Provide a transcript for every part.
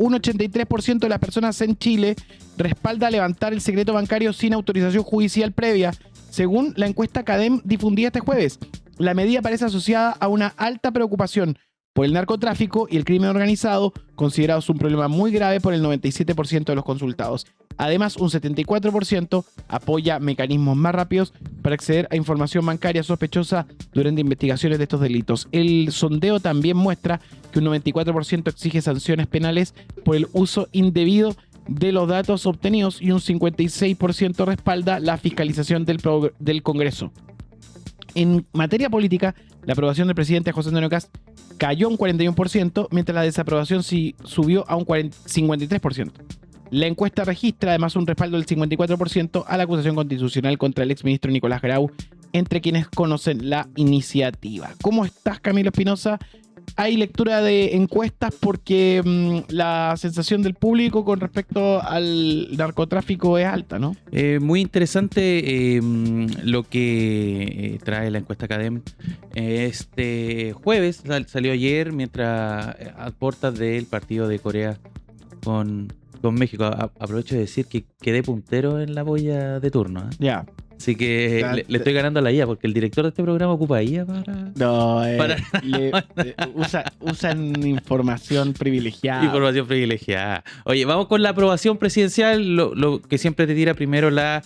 un 83% de las personas en Chile respalda levantar el secreto bancario sin autorización judicial previa, según la encuesta CADEM difundida este jueves. La medida parece asociada a una alta preocupación por el narcotráfico y el crimen organizado, considerados un problema muy grave por el 97% de los consultados. Además, un 74% apoya mecanismos más rápidos para acceder a información bancaria sospechosa durante investigaciones de estos delitos. El sondeo también muestra que un 94% exige sanciones penales por el uso indebido de los datos obtenidos y un 56% respalda la fiscalización del Congreso. En materia política, la aprobación del presidente José Antonio Kast cayó un 41%, mientras la desaprobación subió a un 53%. La encuesta registra además un respaldo del 54% a la acusación constitucional contra el exministro Nicolás Grau, entre quienes conocen la iniciativa. ¿Cómo estás, Camilo Espinosa? Hay lectura de encuestas porque la sensación del público con respecto al narcotráfico es alta, ¿no? Muy interesante lo que trae la encuesta CADEM. Este jueves salió ayer, mientras a puertas del partido de Corea con México. Aprovecho de decir que quedé puntero en la boya de turno. Ya. Así que le estoy ganando a la IA, porque el director de este programa ocupa IA para... No, usan información privilegiada. Información privilegiada. Oye, vamos con la aprobación presidencial, lo que siempre te tira primero la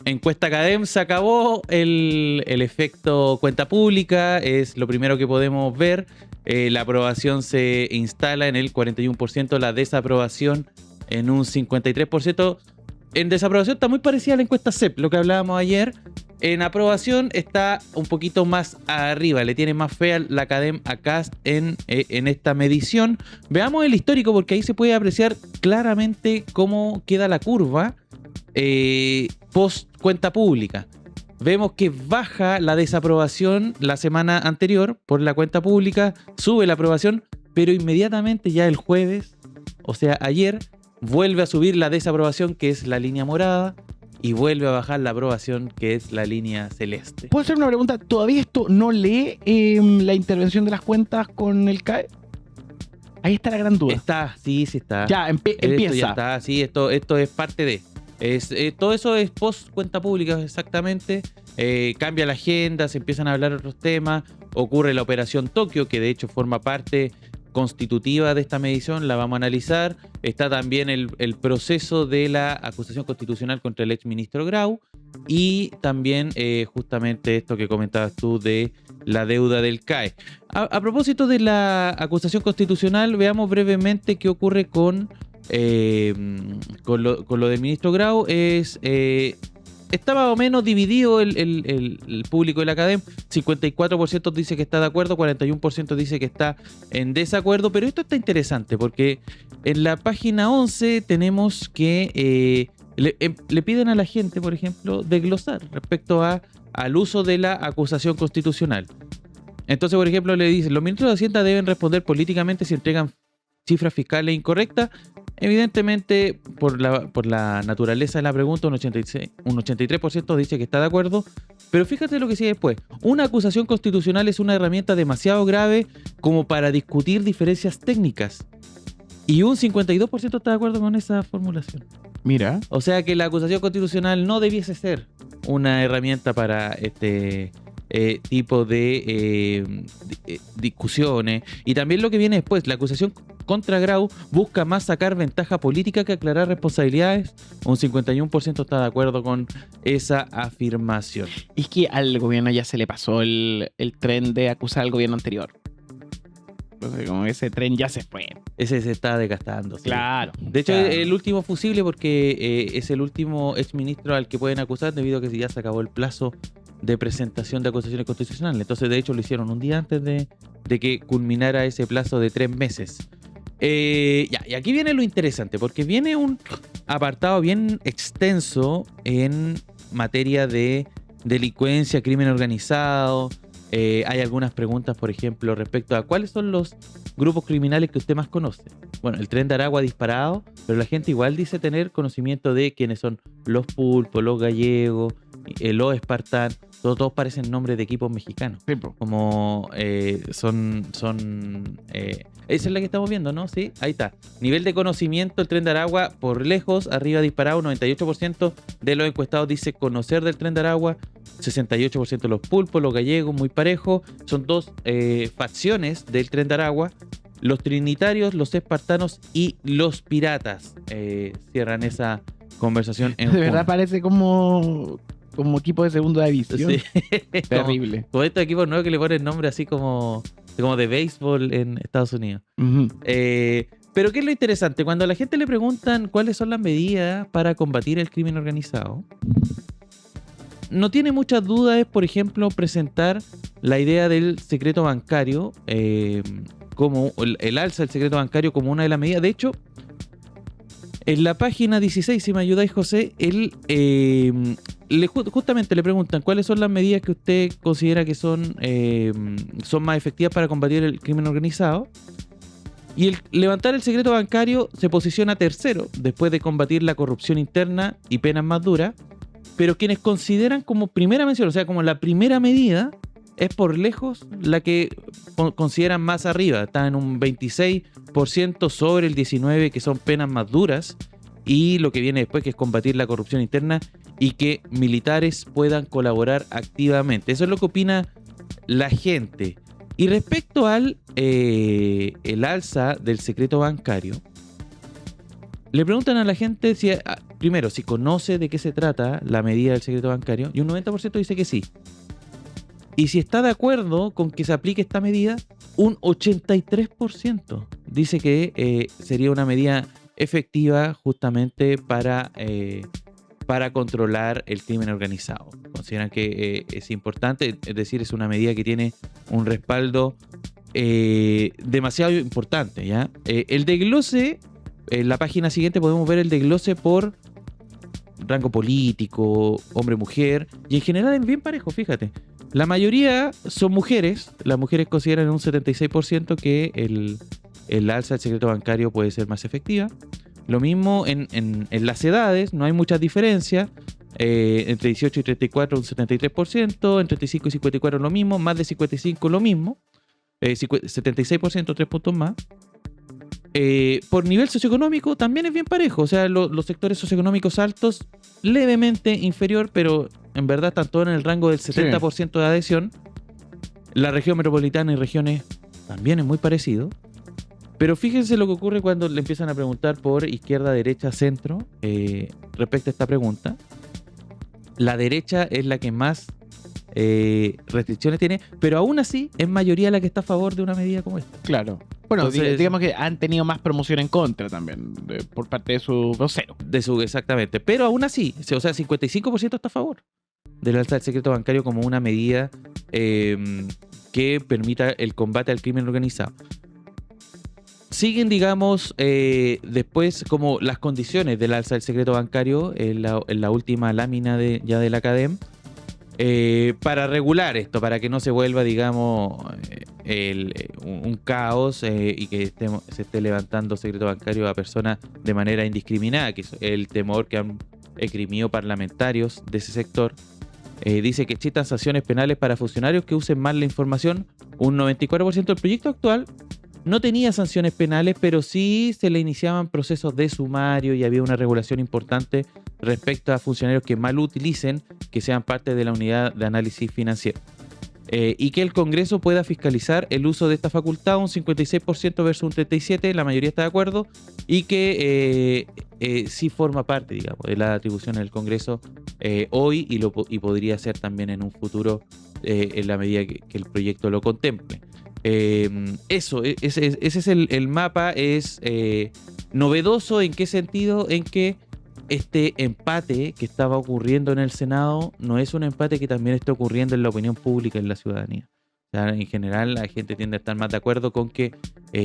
encuesta CADEM. Se acabó el efecto cuenta pública, es lo primero que podemos ver. La aprobación se instala en el 41%, la desaprobación en un 53%. En desaprobación está muy parecida a la encuesta CEP, lo que hablábamos ayer. En aprobación está un poquito más arriba, le tiene más fe a la CADEM a Kast en esta medición. Veamos el histórico, porque ahí se puede apreciar claramente cómo queda la curva post cuenta pública. Vemos que baja la desaprobación la semana anterior por la cuenta pública, sube la aprobación, pero inmediatamente ya el jueves, o sea ayer, vuelve a subir la desaprobación, que es la línea morada, y vuelve a bajar la aprobación, que es la línea celeste. ¿Puedo hacer una pregunta? ¿Todavía esto no lee la intervención de las cuentas con el CAE? Ahí está la gran duda. Está, sí está. Ya, empieza. Esto ya está, sí, esto es parte de... todo eso es post cuenta pública, exactamente. Cambia la agenda, se empiezan a hablar otros temas. Ocurre la operación Tokio, que de hecho forma parte constitutiva de esta medición, la vamos a analizar. Está también el proceso de la acusación constitucional contra el exministro Grau, y también justamente esto que comentabas tú de la deuda del CAE. A propósito de la acusación constitucional, veamos brevemente qué ocurre con lo del ministro Grau. Está más o menos dividido el público de la CADEM. 54% dice que está de acuerdo, 41% dice que está en desacuerdo. Pero esto está interesante porque en la página 11 tenemos que le piden a la gente, por ejemplo, desglosar respecto al uso de la acusación constitucional. Entonces, por ejemplo, le dicen: los ministros de Hacienda deben responder políticamente si entregan cifras fiscales incorrectas. Evidentemente, por la naturaleza de la pregunta, un 83% dice que está de acuerdo. Pero fíjate lo que sigue después. Una acusación constitucional es una herramienta demasiado grave como para discutir diferencias técnicas. Y un 52% está de acuerdo con esa formulación. Mira. O sea que la acusación constitucional no debiese ser una herramienta para este tipo de discusiones. Y también lo que viene después, la acusación contra Grau busca más sacar ventaja política que aclarar responsabilidades. Un 51% está de acuerdo con esa afirmación. Es que al gobierno ya se le pasó el tren de acusar al gobierno anterior. Entonces, como ese tren ya se fue. Ese se está desgastando. ¿Sí? Claro. De hecho, claro. el último fusible, porque es el último exministro al que pueden acusar, debido a que ya se acabó el plazo de presentación de acusaciones constitucionales. Entonces, de hecho, lo hicieron un día antes de que culminara ese plazo de 3 meses. Y aquí viene lo interesante, porque viene un apartado bien extenso en materia de delincuencia, crimen organizado. Hay algunas preguntas, por ejemplo, respecto a cuáles son los grupos criminales que usted más conoce. Bueno, el Tren de Aragua ha disparado, pero la gente igual dice tener conocimiento de quiénes son los pulpos, los gallegos, los Spartan, todos parecen nombres de equipos mexicanos. Sí, po. Como esa es la que estamos viendo, ¿no? Sí, ahí está. Nivel de conocimiento, el Tren de Aragua, por lejos, arriba disparado, 98% de los encuestados dice conocer del Tren de Aragua, 68% los pulpos, los gallegos, muy parejo. Son dos facciones del Tren de Aragua. Los trinitarios, los espartanos y los piratas cierran esa conversación en De verdad junio. parece como equipo de segunda división. Sí. Terrible. Como estos equipos nuevos que le ponen nombre así como de béisbol en Estados Unidos. Ujú. Pero ¿qué es lo interesante? Cuando a la gente le preguntan cuáles son las medidas para combatir el crimen organizado, no tiene muchas dudas, por ejemplo, presentar la idea del secreto bancario, como el alza del secreto bancario como una de las medidas. De hecho, en la página 16, si me ayudáis, José, justamente le preguntan cuáles son las medidas que usted considera que son más efectivas para combatir el crimen organizado. Y el levantar el secreto bancario se posiciona tercero, después de combatir la corrupción interna y penas más duras. Pero quienes consideran como primera mención, o sea, como la primera medida, es por lejos la que consideran más arriba. Está en un 26% sobre el 19%, que son penas más duras. Y lo que viene después, que es combatir la corrupción interna y que militares puedan colaborar activamente. Eso es lo que opina la gente. Y respecto al el alza del secreto bancario, le preguntan a la gente si, primero, si conoce de qué se trata la medida del secreto bancario, y un 90% dice que sí. Y si está de acuerdo con que se aplique esta medida, un 83% dice que sería una medida efectiva justamente para controlar el crimen organizado. Consideran que es importante, es decir, es una medida que tiene un respaldo demasiado importante, ¿ya? El desglose, en la página siguiente podemos ver el desglose por rango político, hombre-mujer, y en general es bien parejo, fíjate. La mayoría son mujeres. Las mujeres consideran en un 76% que el alza del secreto bancario puede ser más efectiva. Lo mismo en las edades, no hay muchas diferencias. Entre 18 y 34 un 73%, entre 35 y 54 lo mismo, más de 55 lo mismo, 76%, 3 puntos más. Por nivel socioeconómico también es bien parejo, o sea, los sectores socioeconómicos altos levemente inferior, pero en verdad están todos en el rango del 70% de adhesión. La región metropolitana y regiones también es muy parecido. Pero fíjense lo que ocurre cuando le empiezan a preguntar por izquierda, derecha, centro respecto a esta pregunta. La derecha es la que más restricciones tiene, pero aún así es mayoría la que está a favor de una medida como esta. Claro. Bueno, Entonces, digamos que han tenido más promoción en contra también, por parte de su vocero. Exactamente. Pero aún así, o sea, 55% está a favor del alza del secreto bancario como una medida que permita el combate al crimen organizado. Siguen, digamos, después como las condiciones del alza del secreto bancario en la última lámina ya de la CADEM, para regular esto, para que no se vuelva, digamos, un caos y que se esté levantando secreto bancario a personas de manera indiscriminada, que es el temor que han esgrimido parlamentarios de ese sector. Dice que existen sanciones penales para funcionarios que usen mal la información. Un 94% del proyecto actual no tenía sanciones penales, pero sí se le iniciaban procesos de sumario y había una regulación importante respecto a funcionarios que mal utilicen, que sean parte de la unidad de análisis financiero. Y que el Congreso pueda fiscalizar el uso de esta facultad, un 56% versus un 37%, la mayoría está de acuerdo, y que sí forma parte, digamos, de la atribución del Congreso hoy y podría ser también en un futuro en la medida que el proyecto lo contemple. Ese es el mapa. Es novedoso. ¿En qué sentido? En que este empate que estaba ocurriendo en el Senado no es un empate que también está ocurriendo en la opinión pública, en la ciudadanía. O sea, en general la gente tiende a estar más de acuerdo con que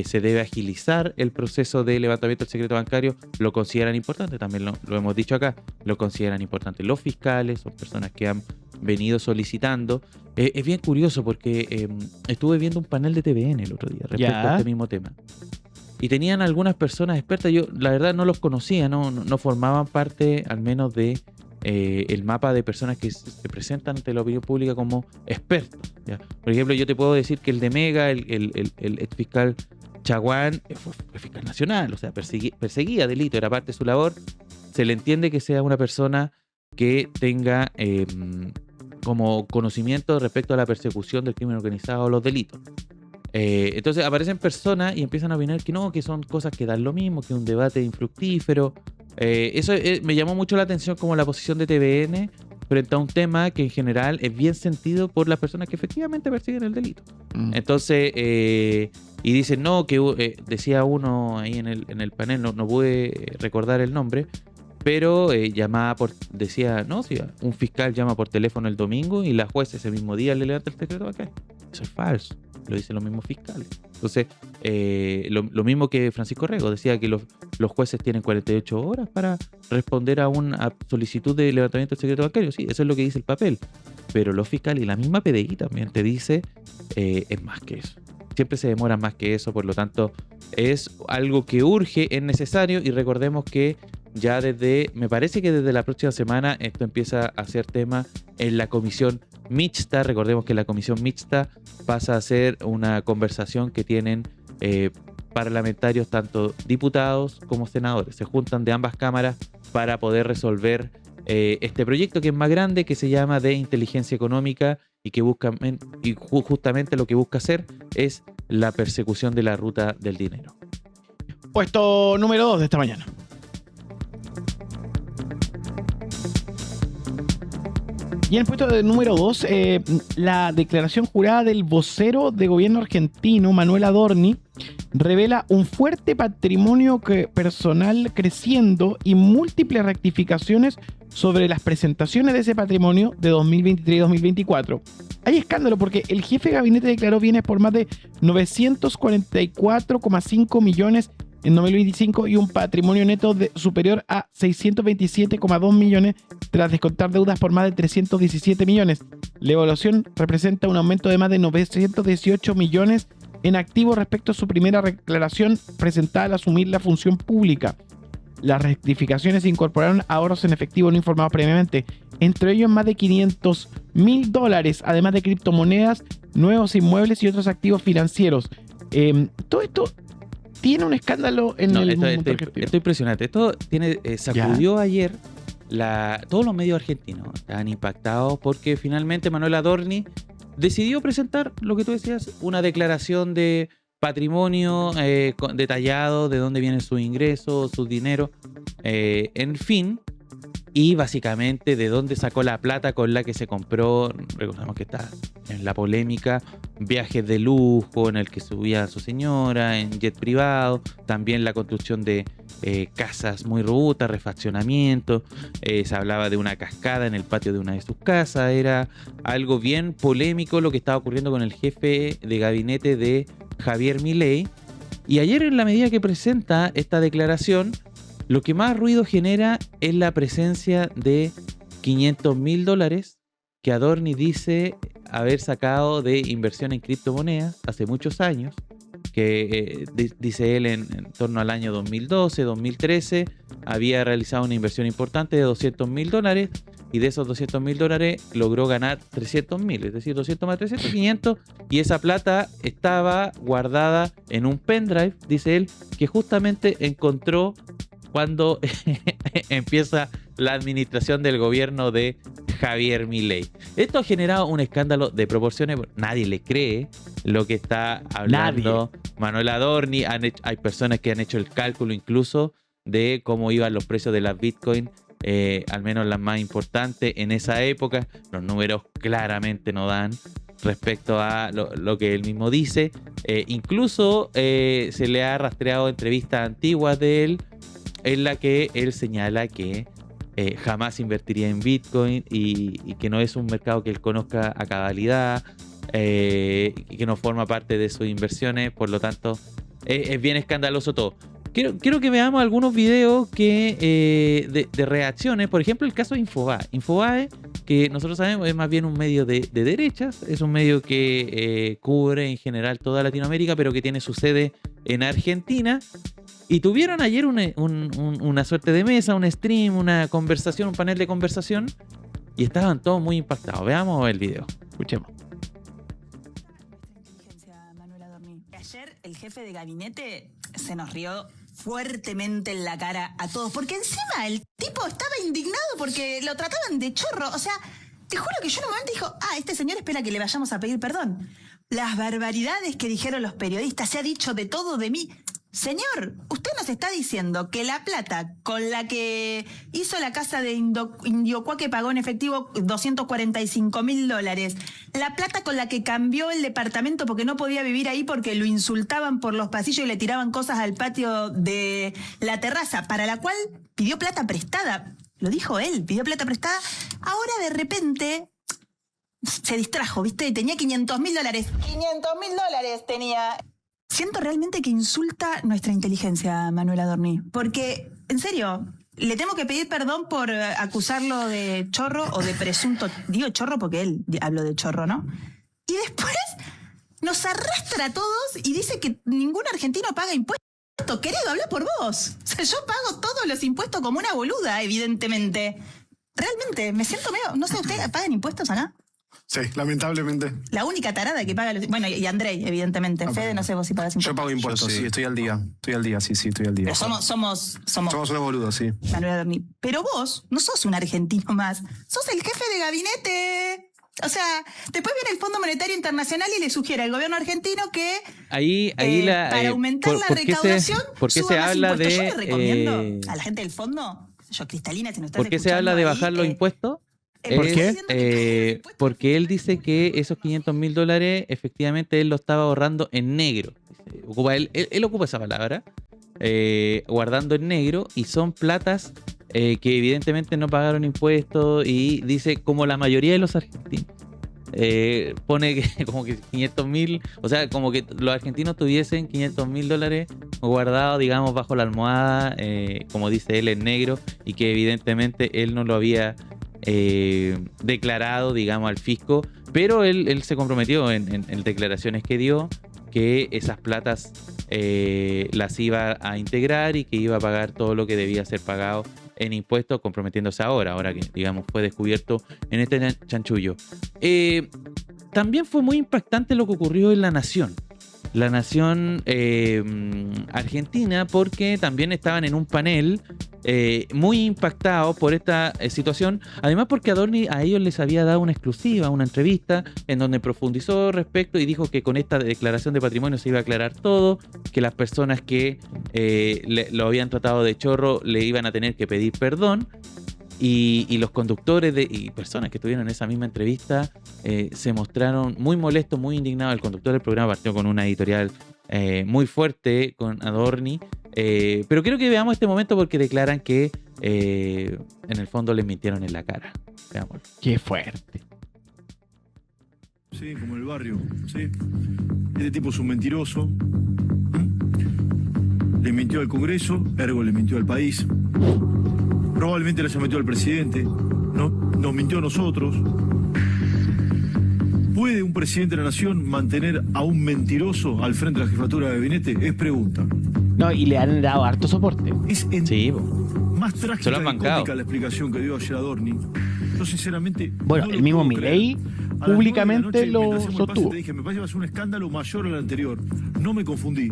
se debe agilizar el proceso de levantamiento del secreto bancario. Lo consideran importante, también lo hemos dicho acá, lo consideran importante. Los fiscales son personas que han venido solicitando. Es bien curioso porque estuve viendo un panel de TVN el otro día respecto a este mismo tema. Y tenían algunas personas expertas, yo la verdad no los conocía, no formaban parte al menos de el mapa de personas que se presentan ante la opinión pública como expertos, ¿ya? Por ejemplo, yo te puedo decir que el de Mega, el ex fiscal Chaguán, fue fiscal nacional, o sea, perseguía delito, era parte de su labor. Se le entiende que sea una persona que tenga como conocimiento respecto a la persecución del crimen organizado o los delitos. Entonces aparecen personas y empiezan a opinar que no, que son cosas que dan lo mismo, que un debate infructífero. Eso me llamó mucho la atención, como la posición de TVN frente a un tema que en general es bien sentido por las personas que efectivamente persiguen el delito. Entonces, y dicen, no, que decía uno ahí en el panel, no pude recordar el nombre, pero decía, no, si un fiscal llama por teléfono el domingo y la jueza ese mismo día le levanta el secreto bancario. Eso es falso, lo dicen los mismos fiscales. Entonces, lo mismo que Francisco Rego decía, que los jueces tienen 48 horas para responder a una solicitud de levantamiento del secreto bancario. Sí, eso es lo que dice el papel. Pero los fiscales y la misma PDI también te dice, es más que eso. Siempre se demora más que eso, por lo tanto, es algo que urge, es necesario, y recordemos que ya me parece que desde la próxima semana esto empieza a ser tema en la comisión mixta. Recordemos que la comisión mixta pasa a ser una conversación que tienen parlamentarios, tanto diputados como senadores. Se juntan de ambas cámaras para poder resolver este proyecto, que es más grande, que se llama de inteligencia económica, y que justamente lo que busca hacer es la persecución de la ruta del dinero. Puesto número 2 de esta mañana. Y en el puesto de número 2, la declaración jurada del vocero de gobierno argentino, Manuel Adorni, revela un fuerte patrimonio personal creciendo y múltiples rectificaciones sobre las presentaciones de ese patrimonio de 2023 y 2024. Hay escándalo porque el jefe de gabinete declaró bienes por más de 944,5 millones en 2025 y un patrimonio neto superior a 627,2 millones tras descontar deudas por más de 317 millones. La evaluación representa un aumento de más de 918 millones en activos respecto a su primera declaración presentada al asumir la función pública. Las rectificaciones incorporaron ahorros en efectivo no informados previamente, entre ellos más de $500,000, además de criptomonedas, nuevos inmuebles y otros activos financieros. Todo esto tiene un escándalo en el mundo argentino. Esto es impresionante. Esto sacudió ayer todos los medios argentinos. Estaban impactados porque finalmente Manuel Adorni decidió presentar, lo que tú decías, una declaración de patrimonio detallado, de dónde vienen sus ingresos, sus dineros, en fin, y básicamente de dónde sacó la plata con la que se compró. Recordamos que está en la polémica, viajes de lujo en el que subía a su señora, en jet privado, también la construcción de casas muy robustas, refaccionamiento, se hablaba de una cascada en el patio de una de sus casas. Era algo bien polémico lo que estaba ocurriendo con el jefe de gabinete de Javier Milei. Y ayer, en la medida que presenta esta declaración, lo que más ruido genera es la presencia de $500,000 que Adorni dice haber sacado de inversión en criptomonedas hace muchos años, que dice él en torno al año 2012, 2013, había realizado una inversión importante de $200,000, y de esos $200,000 logró ganar 300,000, es decir, 200 más 300, 500, y esa plata estaba guardada en un pendrive, dice él, que justamente encontró cuando empieza la administración del gobierno de Javier Milei. Esto ha generado un escándalo de proporciones. Nadie le cree lo que está hablando Manuel Adorni. Hay personas que han hecho el cálculo incluso de cómo iban los precios de las Bitcoin, al menos las más importantes en esa época. Los números claramente no dan respecto a lo que él mismo dice. Incluso se le ha rastreado entrevistas antiguas de él, en la que él señala que jamás invertiría en Bitcoin y que no es un mercado que él conozca a cabalidad, y que no forma parte de sus inversiones. Por lo tanto, es bien escandaloso todo. Quiero que veamos algunos videos de reacciones. Por ejemplo, el caso de Infobae. Infobae, que nosotros sabemos es más bien un medio de derechas, es un medio que cubre en general toda Latinoamérica, pero que tiene su sede en Argentina. Y tuvieron ayer una suerte de mesa, un stream, una conversación, un panel de conversación, y estaban todos muy impactados. Veamos el video. Escuchemos. Ayer el jefe de gabinete se nos rió fuertemente en la cara a todos, porque encima el tipo estaba indignado porque lo trataban de chorro. O sea, te juro que yo en un momento dijo, este señor espera que le vayamos a pedir perdón. Las barbaridades que dijeron los periodistas, se ha dicho de todo de mí. Señor, usted nos está diciendo que la plata con la que hizo la casa de Indiocuá, que pagó en efectivo $245.000, la plata con la que cambió el departamento porque no podía vivir ahí porque lo insultaban por los pasillos y le tiraban cosas al patio de la terraza, para la cual pidió plata prestada. Lo dijo él, pidió plata prestada. Ahora de repente se distrajo, ¿viste? Tenía $500.000. $500.000 tenía. Siento realmente que insulta nuestra inteligencia, Manuel Adorni. Porque, en serio, le tengo que pedir perdón por acusarlo de chorro o de presunto... Digo chorro porque él habló de chorro, ¿no? Y después nos arrastra a todos y dice que ningún argentino paga impuestos. Querido, habla por vos. O sea, yo pago todos los impuestos como una boluda, evidentemente. Realmente, me siento medio... No sé, ¿ustedes pagan impuestos acá? Sí, lamentablemente. La única tarada que paga los... Bueno, y Andrei, evidentemente. Fede, no sé vos si pagas impuestos. Yo pago impuestos, sí, estoy al día. Estoy al día, sí, estoy al día. Pero somos unos boludos, sí. Manuel Adorni. Pero vos no sos un argentino más. Sos el jefe de gabinete. O sea, después viene el Fondo Monetario Internacional y le sugiere al gobierno argentino que para aumentar la recaudación ¿por qué suba se más habla impuestos. de Yo le recomiendo a la gente del fondo, yo Cristalina, si no estás ¿por qué se habla de bajar los impuestos? ¿Por qué? Porque él dice que esos $500.000 efectivamente él lo estaba ahorrando en negro. Él ocupa esa palabra, guardando en negro, y son platas que evidentemente no pagaron impuestos, y dice como la mayoría de los argentinos. Pone que como que 500.000, o sea, como que los argentinos tuviesen $500.000 guardados, digamos, bajo la almohada, como dice él, en negro, y que evidentemente él no lo había declarado, digamos, al fisco, pero él se comprometió en declaraciones que dio que esas platas las iba a integrar y que iba a pagar todo lo que debía ser pagado en impuestos, comprometiéndose ahora que, digamos, fue descubierto en este chanchullo. También fue muy impactante lo que ocurrió en La Nación. La Nación argentina, porque también estaban en un panel muy impactados por esta situación, además porque Adorni a ellos les había dado una exclusiva, una entrevista en donde profundizó respecto y dijo que con esta declaración de patrimonio se iba a aclarar todo, que las personas que lo habían tratado de chorro le iban a tener que pedir perdón. Y los conductores y personas que estuvieron en esa misma entrevista se mostraron muy molestos, muy indignados. El conductor del programa partió con una editorial muy fuerte con Adorni, pero quiero que veamos este momento porque declaran que en el fondo les mintieron en la cara. Veámoslo. Qué fuerte. Sí, como el barrio, sí. Este tipo es un mentiroso. Le mintió al Congreso, ergo le mintió al país. Probablemente le haya mentido al presidente, ¿no? Nos mintió a nosotros. ¿Puede un presidente de la nación mantener a un mentiroso al frente de la jefatura de gabinete? Es pregunta. No, y le han dado harto soporte. Es Sí, más se lo trágica han y bancado. cómica la explicación que dio ayer Adorni. Yo sinceramente... Bueno, no el lo mismo puedo Milei creer. A las 9 de la públicamente noche, lo mientras hacíamos el pase, sostuvo. te dije, me parece que va a ser un escándalo mayor al anterior. No me confundí.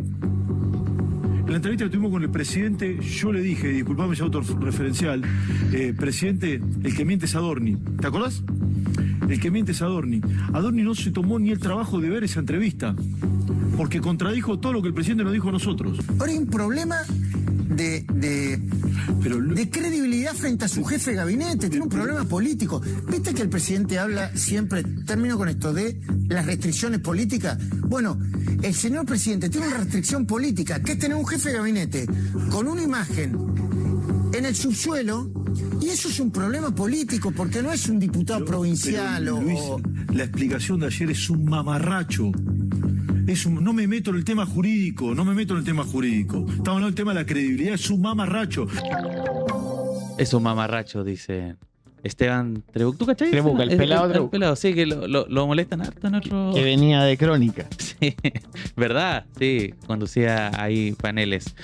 En la entrevista que tuvimos con el presidente, yo le dije, disculpame, ya autorreferencial, presidente, el que miente es Adorni. ¿Te acordás? El que miente es Adorni. Adorni no se tomó ni el trabajo de ver esa entrevista, porque contradijo todo lo que el presidente nos dijo a nosotros. Ahora hay un problema de credibilidad frente a su jefe de gabinete, tiene un problema político. ¿Viste que el presidente habla siempre, termino con esto, de las restricciones políticas? Bueno, el señor presidente tiene una restricción política, que es tener un jefe de gabinete con una imagen en el subsuelo, y eso es un problema político, porque no es un diputado provincial Pero, Luis, la explicación de ayer es un mamarracho. No me meto en el tema jurídico, Estamos hablando del tema de la credibilidad, es un mamarracho. es un mamarracho, dice Esteban Trebuch. ¿Tú cachai? Trebuch, el pelado Trebuch. El pelado, sí, que lo molestan harto en otro... Que venía de Crónica. Sí, ¿verdad? Sí, conducía ahí paneles.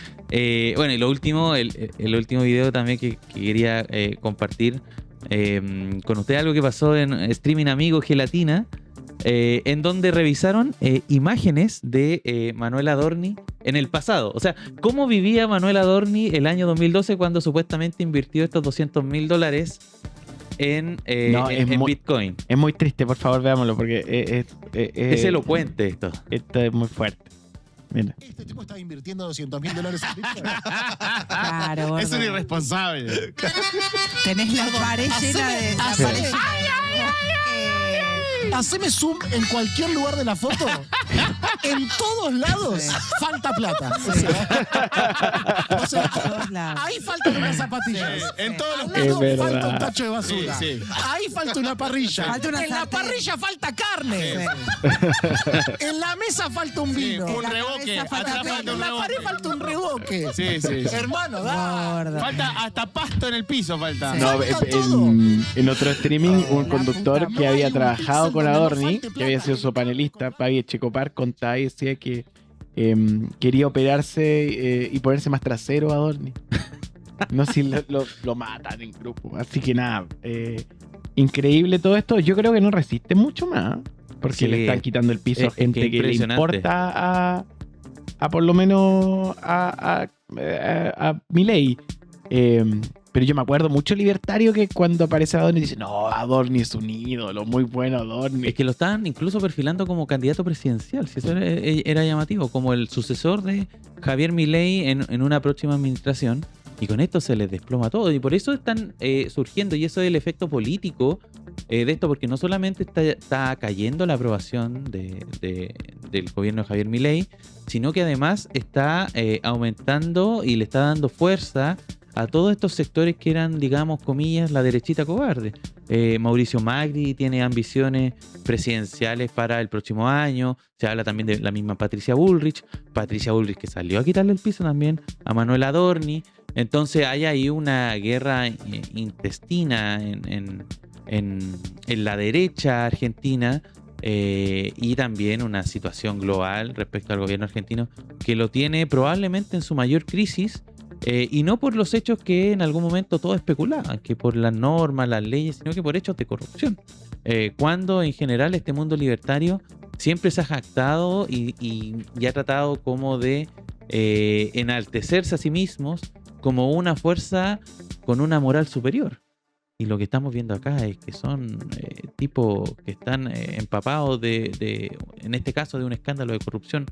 Bueno, y lo último, el último video también que quería compartir con usted, algo que pasó en Streaming Amigo Gelatina, en donde revisaron imágenes de Manuel Adorni en el pasado. O sea, cómo vivía Manuel Adorni el año 2012 cuando supuestamente invirtió estos $200.000 en Bitcoin. Es muy triste, por favor, veámoslo, porque Es elocuente esto. esto es muy fuerte. Mira. Este tipo estaba invirtiendo $200.000 en Bitcoin. Claro, gordo. Es un irresponsable. Tenés la pared llena de... la haceme- pared llena de- Haceme zoom en cualquier lugar de la foto. En todos lados falta plata. O sea, todos lados. ahí faltan unas zapatillas. En todos los Al lado Es falta verdad. un tacho de basura. Sí, sí. Ahí falta una parrilla. Falta una en la sartén. parrilla falta carne. En la mesa falta un vino. un la reboque. cabeza falta Atrás falta En un la pared reboque. falta un reboque. Sí, sí, sí. Hermano, da. Gordo. Falta hasta pasto en el piso, falta. Sí. No, Falta todo. en otro streaming, un La conductor puta que había madre, trabajado un con pincel donde no Adorni, falte que había plata. sido su panelista, Pavi Echecopar, contaba y decía que quería operarse y ponerse más trasero a Adorni. No sé si lo matan en grupo. Así que nada, increíble todo esto. Yo creo que no resiste mucho más, porque Sí. le están quitando el piso a Es que gente que le impresionante. importa a por lo menos a Milei. Pero yo me acuerdo mucho libertario que cuando aparece Adorni dice, no, Adorni es un ídolo, muy bueno Adorni. Es que lo estaban incluso perfilando como candidato presidencial, si eso era llamativo, como el sucesor de Javier Milei en una próxima administración. Y con esto se les desploma todo. Y por eso están surgiendo, y eso es el efecto político de esto, porque no solamente está cayendo la aprobación del gobierno de Javier Milei, sino que además está aumentando y le está dando fuerza a todos estos sectores que eran, digamos, comillas, la derechita cobarde. Mauricio Macri tiene ambiciones presidenciales para el próximo año. Se habla también de la misma Patricia Bullrich que salió a quitarle el piso también a Manuel Adorni. Entonces hay ahí una guerra intestina en la derecha argentina, y también una situación global respecto al gobierno argentino que lo tiene probablemente en su mayor crisis. Y no por los hechos que en algún momento todos especulaban, que por las normas, las leyes, sino que por hechos de corrupción. Cuando en general este mundo libertario siempre se ha jactado y ha tratado como de enaltecerse a sí mismos como una fuerza con una moral superior. Y lo que estamos viendo acá es que son tipos que están empapados en este caso, de un escándalo de corrupción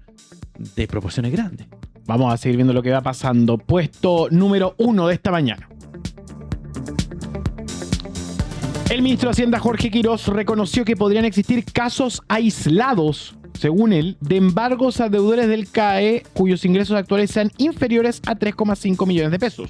de proporciones grandes. Vamos a seguir viendo lo que va pasando. Puesto número 1 de esta mañana. El ministro de Hacienda, Jorge Quirós, reconoció que podrían existir casos aislados, según él, de embargos a deudores del CAE cuyos ingresos actuales sean inferiores a 3,5 millones de pesos.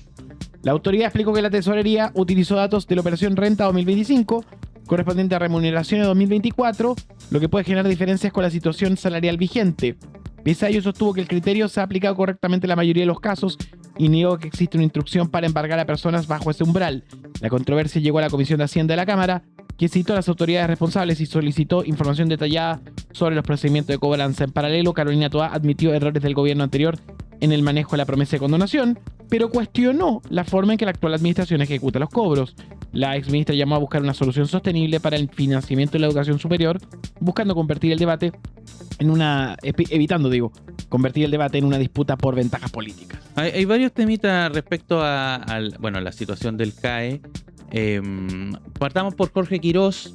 La autoridad explicó que la tesorería utilizó datos de la operación Renta 2025 correspondiente a remuneraciones 2024, lo que puede generar diferencias con la situación salarial vigente. Pese a ello, sostuvo que el criterio se ha aplicado correctamente en la mayoría de los casos y negó que existe una instrucción para embargar a personas bajo ese umbral. La controversia llegó a la Comisión de Hacienda de la Cámara, que citó a las autoridades responsables y solicitó información detallada sobre los procedimientos de cobranza. En paralelo, Carolina Toá admitió errores del gobierno anterior en el manejo de la promesa de condonación, pero cuestionó la forma en que la actual administración ejecuta los cobros. La exministra llamó a buscar una solución sostenible para el financiamiento de la educación superior, buscando convertir el debate en una... convertir el debate en una disputa por ventajas políticas. Hay varios temitas respecto a la situación del CAE. Partamos por Jorge Quirós,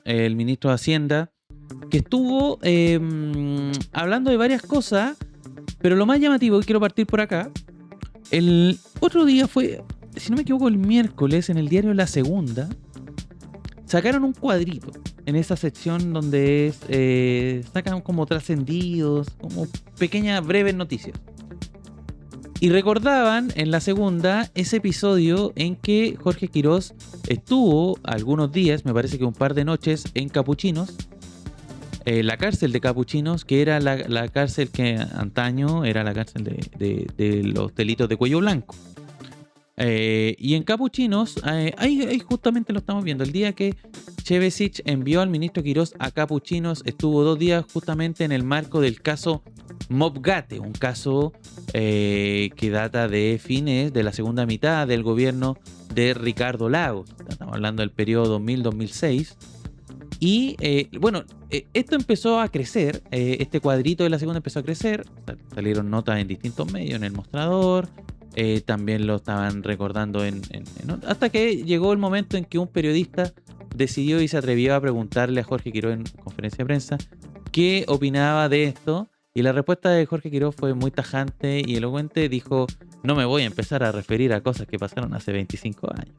el ministro de Hacienda, que estuvo hablando de varias cosas, pero lo más llamativo, y quiero partir por acá, el otro día fue, si no me equivoco, el miércoles, en el diario La Segunda, sacaron un cuadrito en esa sección donde sacan como trascendidos, como pequeñas breves noticias. Y recordaban en La Segunda ese episodio en que Jorge Quirós estuvo algunos días, me parece que un par de noches, en Capuchinos, la cárcel de Capuchinos, que era la cárcel que antaño era la cárcel de los delitos de cuello blanco. Y en Capuchinos, ahí justamente lo estamos viendo. El día que Chevesich envió al ministro Quirós a Capuchinos, estuvo 2 días justamente en el marco del caso Mobgate, un caso que data de fines de la segunda mitad del gobierno de Ricardo Lagos. Estamos hablando del periodo 2000-2006. Y esto empezó a crecer, este cuadrito de la segunda empezó a crecer, salieron notas en distintos medios, en El Mostrador, también lo estaban recordando hasta que llegó el momento en que un periodista decidió y se atrevió a preguntarle a Jorge Quirós en conferencia de prensa qué opinaba de esto, y la respuesta de Jorge Quirós fue muy tajante y elocuente. Dijo: no me voy a empezar a referir a cosas que pasaron hace 25 años.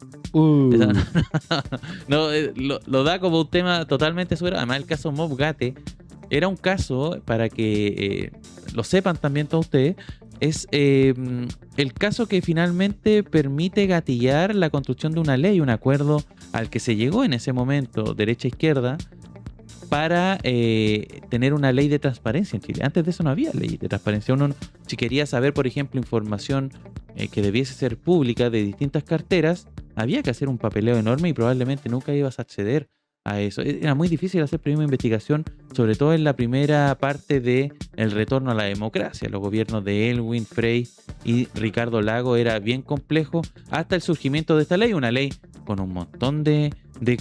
Lo da como un tema totalmente sobre. Además, el caso Mobgate era un caso, para que lo sepan también todos ustedes, es el caso que finalmente permite gatillar la construcción de una ley, un acuerdo al que se llegó en ese momento, derecha-izquierda, para tener una ley de transparencia en Chile. Antes de eso no había ley de transparencia. Uno, si quería saber, por ejemplo, información que debiese ser pública de distintas carteras, había que hacer un papeleo enorme y probablemente nunca ibas a acceder a eso. Era muy difícil hacer primera investigación, sobre todo en la primera parte de el retorno a la democracia. Los gobiernos de Elwin, Frey y Ricardo Lagos era bien complejo hasta el surgimiento de esta ley, una ley con un montón de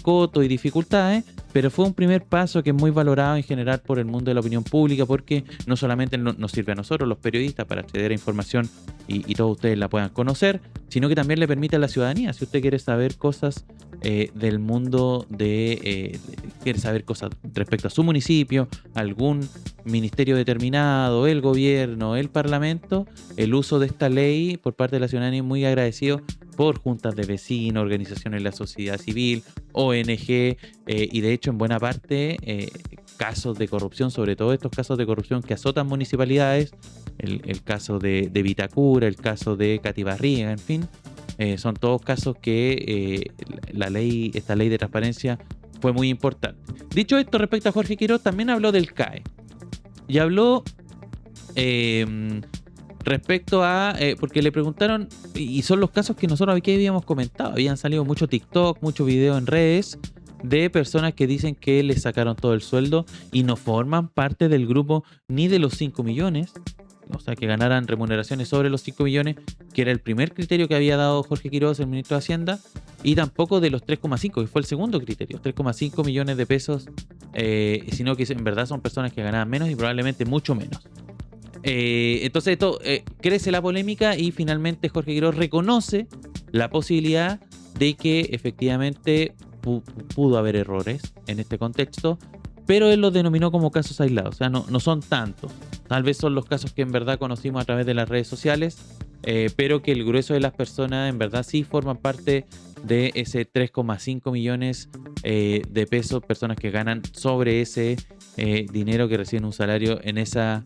cotos y dificultades, pero fue un primer paso que es muy valorado en general por el mundo de la opinión pública, porque no solamente nos sirve a nosotros, los periodistas, para acceder a información y todos ustedes la puedan conocer, sino que también le permite a la ciudadanía, si usted quiere saber cosas del mundo quiere saber cosas respecto a su municipio, algún ministerio determinado, el gobierno, el parlamento, el uso de esta ley por parte de la ciudadanía es muy agradecido por juntas de vecinos, organizaciones de la sociedad civil, ONG, y de hecho en buena parte casos de corrupción, sobre todo estos casos de corrupción que azotan municipalidades, el caso de Vitacura, el caso de Catibarriga, en fin, son todos casos que esta ley de transparencia fue muy importante. Dicho esto, respecto a Jorge Quirós, también habló del CAE. Y habló respecto a... porque le preguntaron, y son los casos que nosotros aquí habíamos comentado, habían salido mucho TikTok, mucho video en redes, de personas que dicen que les sacaron todo el sueldo y no forman parte del grupo ni de los 5 millones, o sea, que ganaran remuneraciones sobre los 5 millones, que era el primer criterio que había dado Jorge Quirós, el ministro de Hacienda, y tampoco de los 3,5, que fue el segundo criterio, 3,5 millones de pesos, sino que en verdad son personas que ganaban menos y probablemente mucho menos. Entonces esto crece la polémica y finalmente Jorge Quirós reconoce la posibilidad de que efectivamente pudo haber errores en este contexto, pero él los denominó como casos aislados, o sea, no son tantos. Tal vez son los casos que en verdad conocimos a través de las redes sociales, pero que el grueso de las personas en verdad sí forman parte de ese 3,5 millones de pesos, personas que ganan sobre ese dinero, que reciben un salario en esa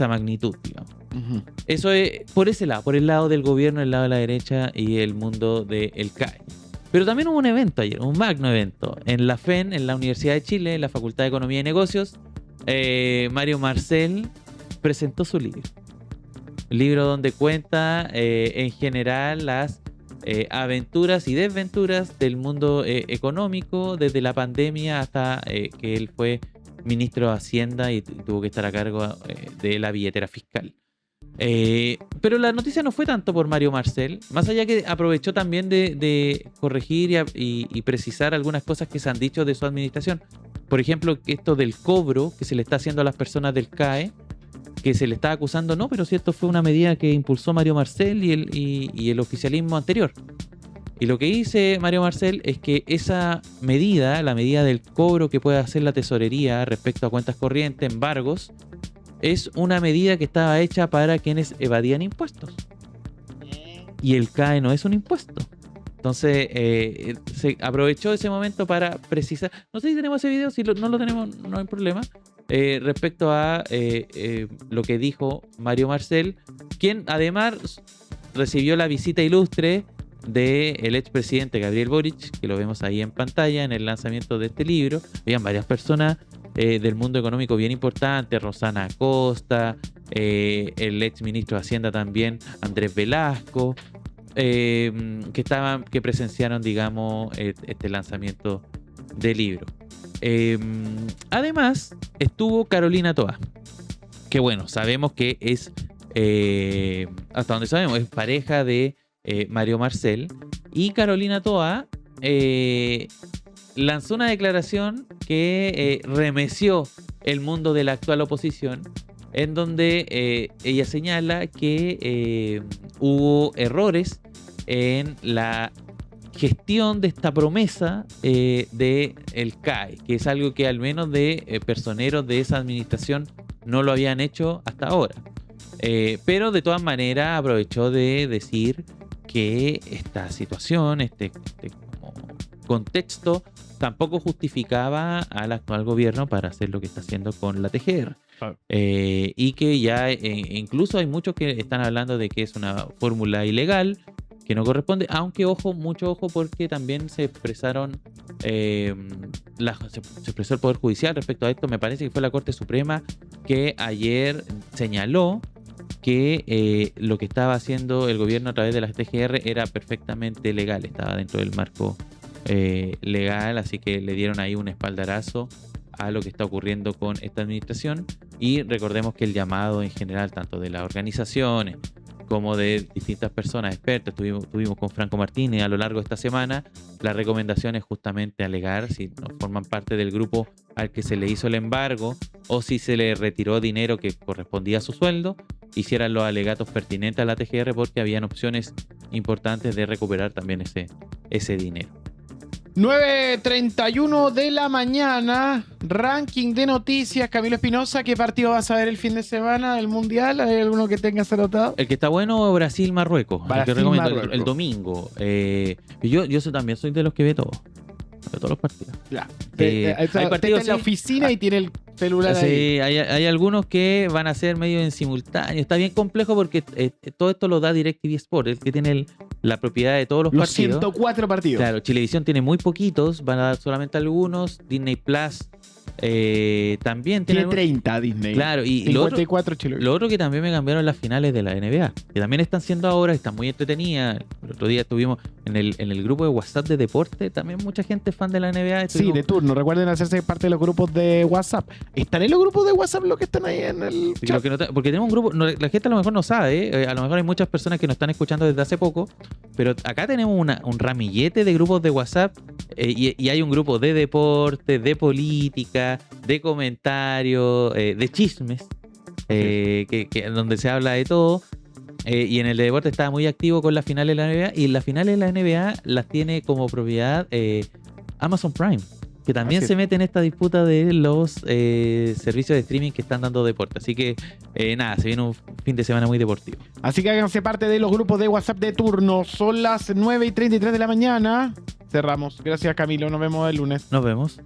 magnitud, digamos. Uh-huh. Eso es por ese lado, por el lado del gobierno, el lado de la derecha y el mundo del CAE. Pero también hubo un evento ayer, un magno evento, en la FEN, en la Universidad de Chile, en la Facultad de Economía y Negocios. Mario Marcel presentó su libro. Libro donde cuenta en general las aventuras y desventuras del mundo económico, desde la pandemia hasta que él fue ministro de Hacienda y tuvo que estar a cargo de la billetera fiscal. Pero la noticia no fue tanto por Mario Marcel, más allá que aprovechó también de corregir y precisar algunas cosas que se han dicho de su administración. Por ejemplo, que esto del cobro que se le está haciendo a las personas del CAE, que se le está acusando, no, pero si esto fue una medida que impulsó Mario Marcel y el oficialismo anterior. Y lo que dice Mario Marcel es que esa medida, la medida del cobro que puede hacer la tesorería respecto a cuentas corrientes, embargos, es una medida que estaba hecha para quienes evadían impuestos. Y el CAE no es un impuesto. Entonces se aprovechó ese momento para precisar. No sé si tenemos ese video, si no lo tenemos no hay problema. Respecto a lo que dijo Mario Marcel, quien además recibió la visita ilustre del expresidente Gabriel Boric, que lo vemos ahí en pantalla en el lanzamiento de este libro. Habían varias personas del mundo económico bien importantes, Rosana Acosta, el ex ministro de Hacienda también, Andrés Velasco, que presenciaron, digamos, este lanzamiento del libro. Además, estuvo Carolina Toa, que bueno, sabemos que es, hasta donde sabemos, es pareja de Mario Marcel, y Carolina Toa lanzó una declaración que remeció el mundo de la actual oposición, en donde ella señala que hubo errores en la gestión de esta promesa del CAE, que es algo que al menos de personeros de esa administración no lo habían hecho hasta ahora. Pero de todas maneras aprovechó de decir que esta situación, este como contexto, tampoco justificaba al actual gobierno para hacer lo que está haciendo con la TGR. Y que ya incluso hay muchos que están hablando de que es una fórmula ilegal, que no corresponde, aunque mucho ojo, porque también se expresaron se expresó el Poder Judicial respecto a esto. Me parece que fue la Corte Suprema que ayer señaló que lo que estaba haciendo el gobierno a través de la TGR era perfectamente legal, estaba dentro del marco legal, así que le dieron ahí un espaldarazo a lo que está ocurriendo con esta administración. Y recordemos que el llamado en general, tanto de las organizaciones como de distintas personas expertas, tuvimos con Franco Martínez a lo largo de esta semana, la recomendación es justamente alegar si no forman parte del grupo al que se le hizo el embargo o si se le retiró dinero que correspondía a su sueldo, hicieran los alegatos pertinentes a la TGR, porque habían opciones importantes de recuperar también ese dinero. 9:31 de la mañana, ranking de noticias. Camilo Espinosa, ¿qué partido vas a ver el fin de semana del Mundial? ¿Hay alguno que tengas anotado? El que está bueno, Brasil-Marruecos. El que recomiendo, Brasil-Marruecos. el domingo. Yo también soy de los que ve todo. Veo todos los partidos. Ya. Hay Está partidos en la sí. oficina y tiene el celular ahí. Sí, hay algunos que van a ser medio en simultáneo. Está bien complejo porque todo esto lo da DirecTV Sport, el que tiene la propiedad de todos los partidos. 104 partidos. Claro, Chilevisión tiene muy poquitos, van a dar solamente algunos. Disney Plus también Tiene tiene 30 Disney. Claro, y lo otro, 54 Chile. lo otro que también me cambiaron las finales de la NBA, que también están siendo ahora, están muy entretenidas. El otro día estuvimos en el grupo de WhatsApp de deporte, también mucha gente fan de la NBA. Sí, de turno. Recuerden hacerse parte de los grupos de WhatsApp. ¿Están en los grupos de WhatsApp los que están ahí en el Sí, chat? porque tenemos un grupo, la gente a lo mejor no sabe, a lo mejor hay muchas personas que nos están escuchando desde hace poco, pero acá tenemos un ramillete de grupos de WhatsApp, y hay un grupo de deporte, de política, de comentarios, de chismes, donde se habla de todo. Y en el de deporte estaba muy activo con las finales de la NBA, y las finales de la NBA las tiene como propiedad Amazon Prime, que también Así se es. mete en esta disputa de los servicios de streaming que están dando deporte. Así que nada, se viene un fin de semana muy deportivo. Así que háganse parte de los grupos de WhatsApp de turno. Son las 9:33 de la mañana. Cerramos. Gracias, Camilo. Nos vemos el lunes. Nos vemos.